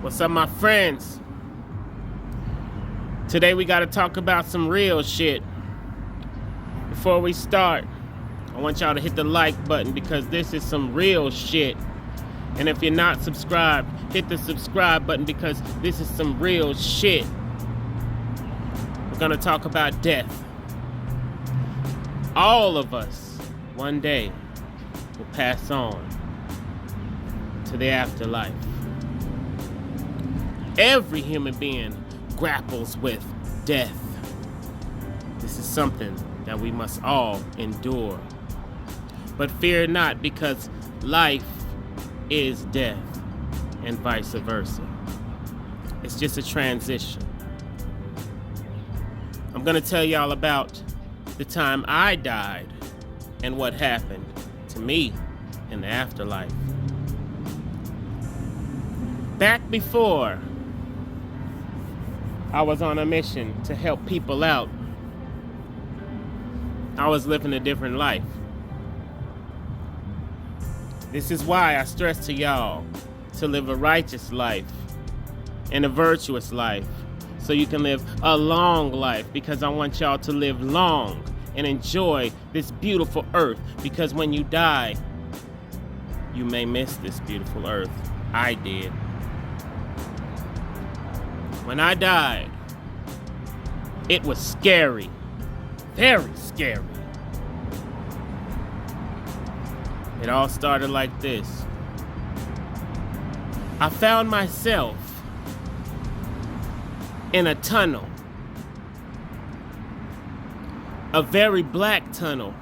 What's up, my friends? Today we got to talk about some real shit. Before we start, I want y'all to hit the like button because this is some real shit. And if you're not subscribed, hit the subscribe button because this is some real shit. We're going to talk about death. All of us, one day, will pass on to the afterlife. Every human being grapples with death. This is something that we must all endure. But fear not, because life is death, and vice versa. It's just a transition. I'm gonna tell y'all about the time I died and what happened to me in the afterlife. Back before I was on a mission to help people out, I was living a different life. This is why I stress to y'all to live a righteous life and a virtuous life so you can live a long life, because I want y'all to live long and enjoy this beautiful earth, because when you die, you may miss this beautiful earth. I did. When I died, it was scary, very scary. It all started like this. I found myself in a tunnel, a very black tunnel,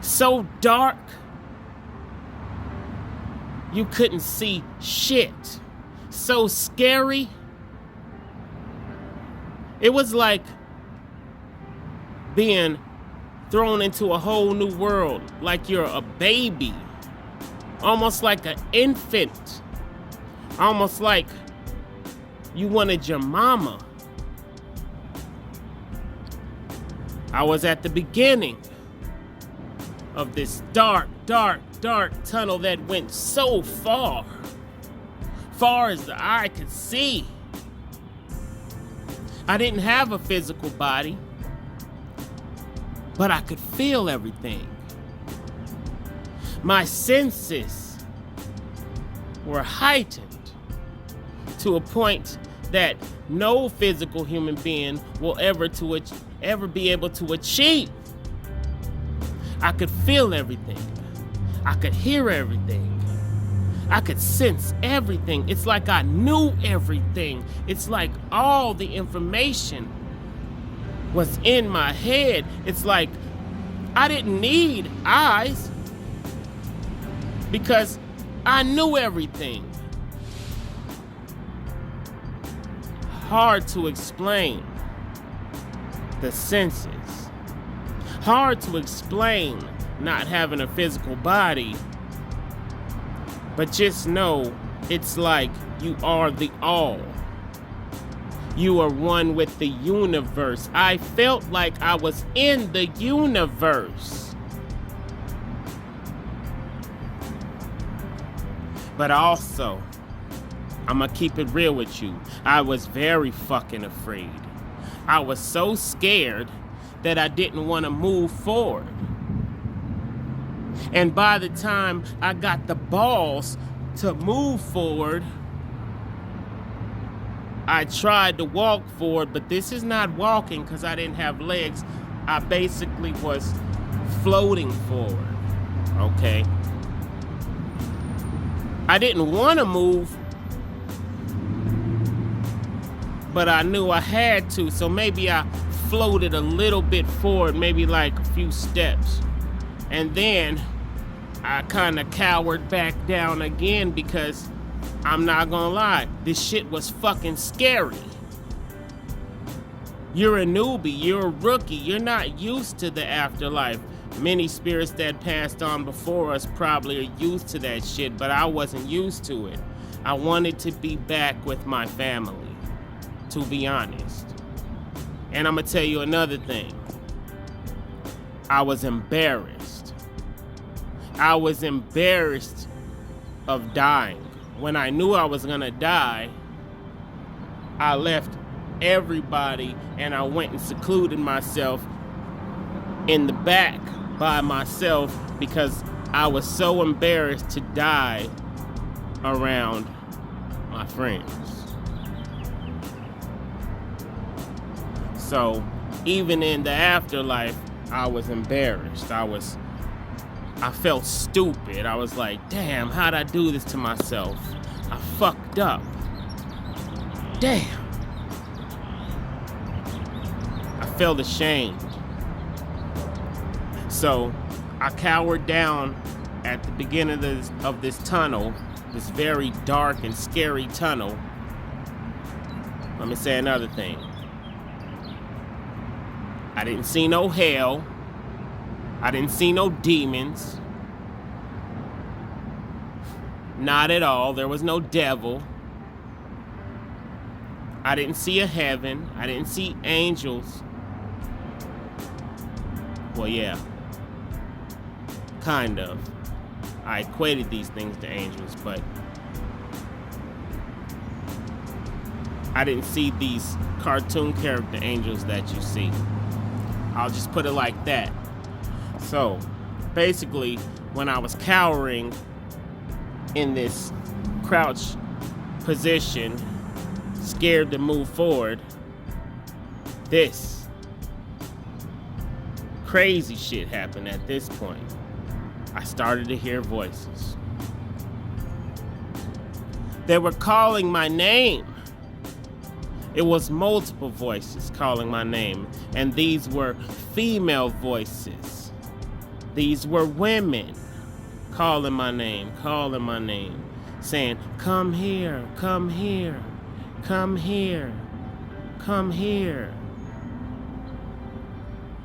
so dark you couldn't see shit, so scary. It was like being thrown into a whole new world, like you're a baby, almost like an infant, almost like you wanted your mama. I was at the beginning of this dark, dark, dark tunnel that went so far, far as the eye could see. I didn't have a physical body, but I could feel everything. My senses were heightened to a point that no physical human being will ever be able to achieve. I could feel everything. I could hear everything. I could sense everything. It's like I knew everything. It's like all the information was in my head. It's like I didn't need eyes because I knew everything. Hard to explain the senses. Hard to explain not having a physical body. But just know, it's like you are the all. You are one with the universe. I felt like I was in the universe. But also, I'm gonna keep it real with you, I was very fucking afraid. I was so scared that I didn't want to move forward. And by the time I got the balls to move forward, I tried to walk forward, but this is not walking because I didn't have legs. I basically was floating forward, okay? I didn't want to move, but I knew I had to, so maybe I floated a little bit forward, maybe like a few steps. And then I kind of cowered back down again because I'm not gonna lie, this shit was fucking scary. You're a newbie, you're a rookie, you're not used to the afterlife. Many spirits that passed on before us probably are used to that shit, but I wasn't used to it. I wanted to be back with my family, to be honest. And I'm gonna tell you another thing. I was embarrassed. I was embarrassed of dying. when I knew I was gonna die, I left everybody and I went and secluded myself in the back by myself because I was so embarrassed to die around my friends. So even in the afterlife, I was embarrassed. I felt stupid. I was like, damn, how'd I do this to myself? I fucked up. Damn. I felt ashamed. So I cowered down at the beginning of this tunnel, this very dark and scary tunnel. Let me say another thing. I didn't see no hell. I didn't see no demons. Not at all. There was no devil. I didn't see a heaven. I didn't see angels. Well, yeah. Kind of. I equated these things to angels, but I didn't see these cartoon character angels that you see. I'll just put it like that. So, basically, when I was cowering in this crouch position, scared to move forward, this crazy shit happened at this point. I started to hear voices. They were calling my name. It was multiple voices calling my name, and these were female voices. These were women calling my name, saying, come here, come here, come here, come here.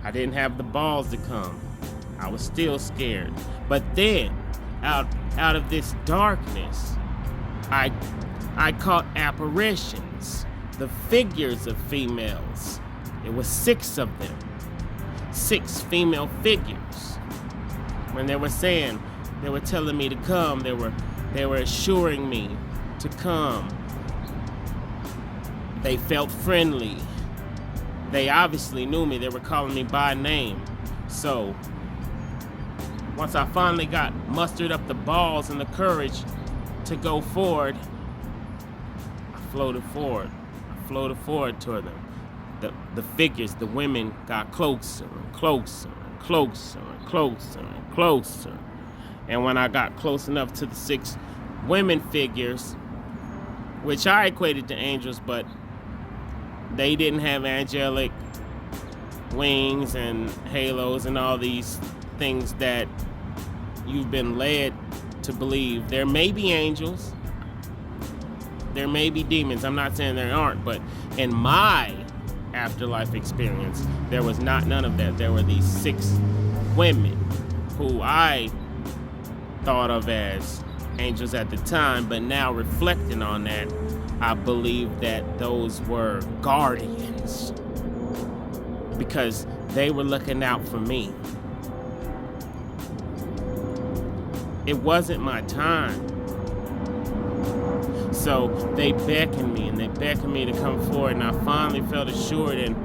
I didn't have the balls to come. I was still scared. But then, out of this darkness, I caught apparitions. The figures of females. It was 6 of them. 6 female figures. When they were saying, they were telling me to come, they were assuring me to come. They felt friendly. They obviously knew me. They were calling me by name. So, once I finally got mustered up the balls and the courage to go forward, I floated forward toward them. The figures, the women got closer and closer and closer and closer and closer. And when I got close enough to the 6 women figures, which I equated to angels, but they didn't have angelic wings and halos and all these things that you've been led to believe. There may be angels. There may be demons. I'm not saying there aren't, but in my afterlife experience, there was none of that. There were these 6 women who I thought of as angels at the time, but now reflecting on that, I believe that those were guardians because they were looking out for me. It wasn't my time. So they beckoned me to come forward, and I finally felt assured. And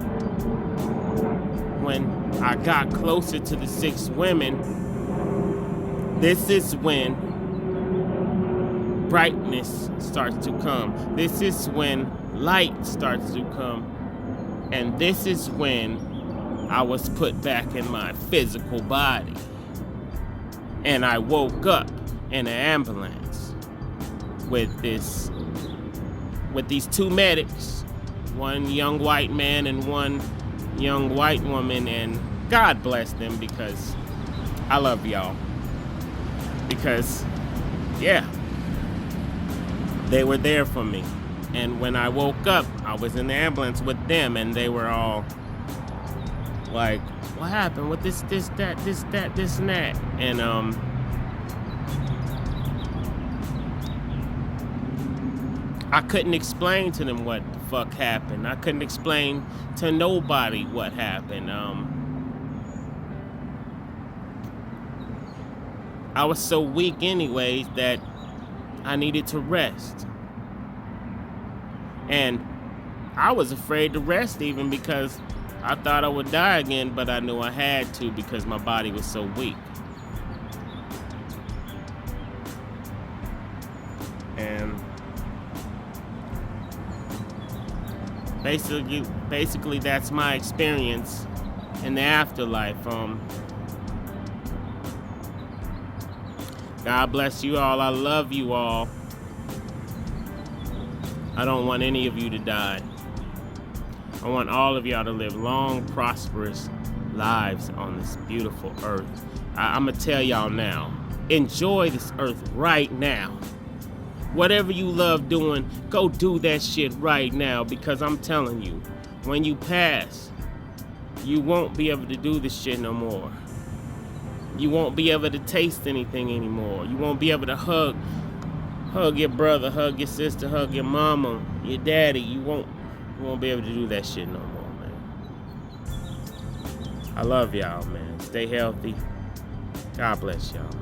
when I got closer to the 6 women, this is when brightness starts to come. This is when light starts to come. And this is when I was put back in my physical body. And I woke up in an ambulance with these 2 medics, one young white man and one young white woman, and God bless them because I love y'all. Because, yeah, they were there for me. And when I woke up, I was in the ambulance with them, and they were all like, what happened with this, that, and that? And, I couldn't explain to them what the fuck happened. I couldn't explain to nobody what happened. I was so weak anyways that I needed to rest. And I was afraid to rest even because I thought I would die again, but I knew I had to because my body was so weak. And basically that's my experience in the afterlife. God bless you all. I love you all. I don't want any of you to die. I want all of y'all to live long, prosperous lives on this beautiful earth. I'm going to tell y'all now, enjoy this earth right now. Whatever you love doing, go do that shit right now, because I'm telling you, when you pass, you won't be able to do this shit no more. You won't be able to taste anything anymore. You won't be able to hug your brother, hug your sister, hug your mama, your daddy. You won't be able to do that shit no more, man. I love y'all, man. Stay healthy. God bless y'all, man.